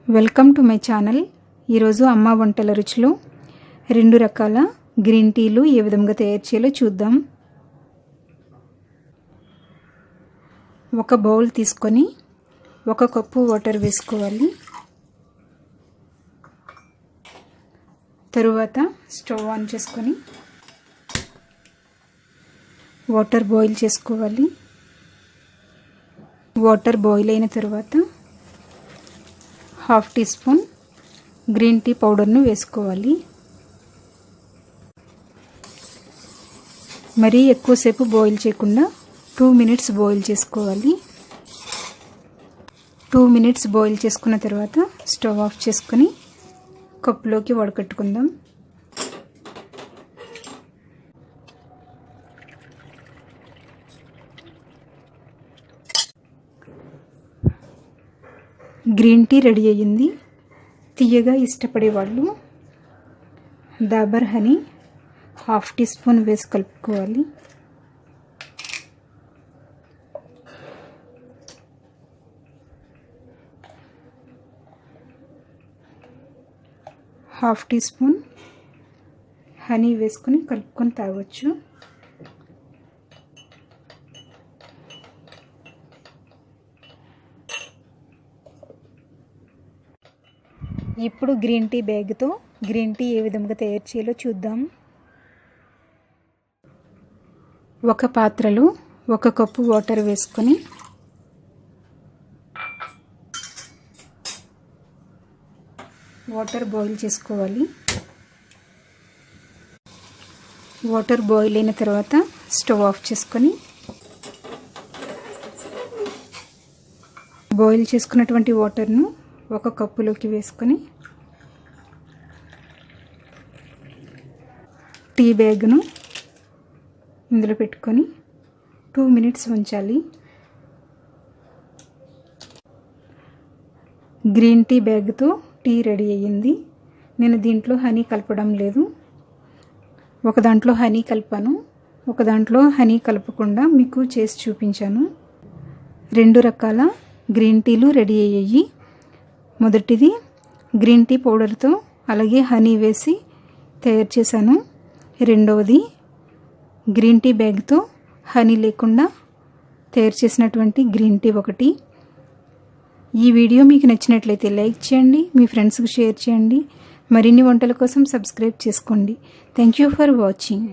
Welcome to my channel. ఈరోజు అమ్మ వంటల రుచిలో 2 రకాల గ్రీన్ టీలు ఏ విధంగా తయారు చేయాలో చూద్దాం. ఒక బౌల్ తీసుకొని 1 కప్పు వాటర్ వేసుకోవాలి. తరువాత స్టవ్ ఆన్ చేసుకొని వాటర్ బాయిల్ చేసుకోవాలి. వాటర్ బాయిల్ అయిన తర్వాత 1/2 టీ స్పూన్ గ్రీన్ టీ పౌడర్ను వేసుకోవాలి. మరీ ఎక్కువసేపు బాయిల్ చేయకుండా 2 మినిట్స్ బాయిల్ చేసుకోవాలి. 2 మినిట్స్ బాయిల్ చేసుకున్న తర్వాత స్టవ్ ఆఫ్ చేసుకొని కప్పులోకి వడకట్టుకుందాం. గ్రీన్ టీ రెడీ అయ్యింది. తీయగా ఇష్టపడే వాళ్ళు డాబర్ హనీ 1/2 టీ స్పూన్ వేసి కలుపుకోవాలి. హాఫ్ టీ స్పూన్ హనీ వేసుకొని కలుపుకొని తాగొచ్చు. ఇప్పుడు గ్రీన్ టీ బ్యాగ్తో గ్రీన్ టీ ఏ విధంగా తయారు చేయాలో చూద్దాం. ఒక పాత్రలో 1 కప్పు వాటర్ వేసుకొని వాటర్ బాయిల్ చేసుకోవాలి. వాటర్ బాయిల్ అయిన తర్వాత స్టవ్ ఆఫ్ చేసుకొని బాయిల్ చేసుకున్నటువంటి వాటర్ను 1 కప్పులోకి వేసుకొని టీ బ్యాగ్ను ఇందులో పెట్టుకొని 2 మినిట్స్ ఉంచాలి. గ్రీన్ టీ బ్యాగ్తో టీ రెడీ అయ్యింది. నేను దీంట్లో హనీ కలపడం లేదు. ఒక దాంట్లో హనీ కలిపాను, ఒక దాంట్లో హనీ కలపకుండా మీకు చేసి చూపించాను. 2 రకాల గ్రీన్ టీలు రెడీ అయ్యాయి. మొదటిది గ్రీన్ టీ పౌడర్తో అలాగే హనీ వేసి తయారు చేశాను. రెండవది గ్రీన్ టీ బ్యాగ్తో హనీ లేకుండా తయారు చేసినటువంటి గ్రీన్ టీ ఒకటి. ఈ వీడియో మీకు నచ్చినట్లయితే లైక్ చేయండి, మీ ఫ్రెండ్స్కి షేర్ చేయండి. మరిన్ని వంటల కోసం సబ్స్క్రైబ్ చేసుకోండి. Thank you for watching.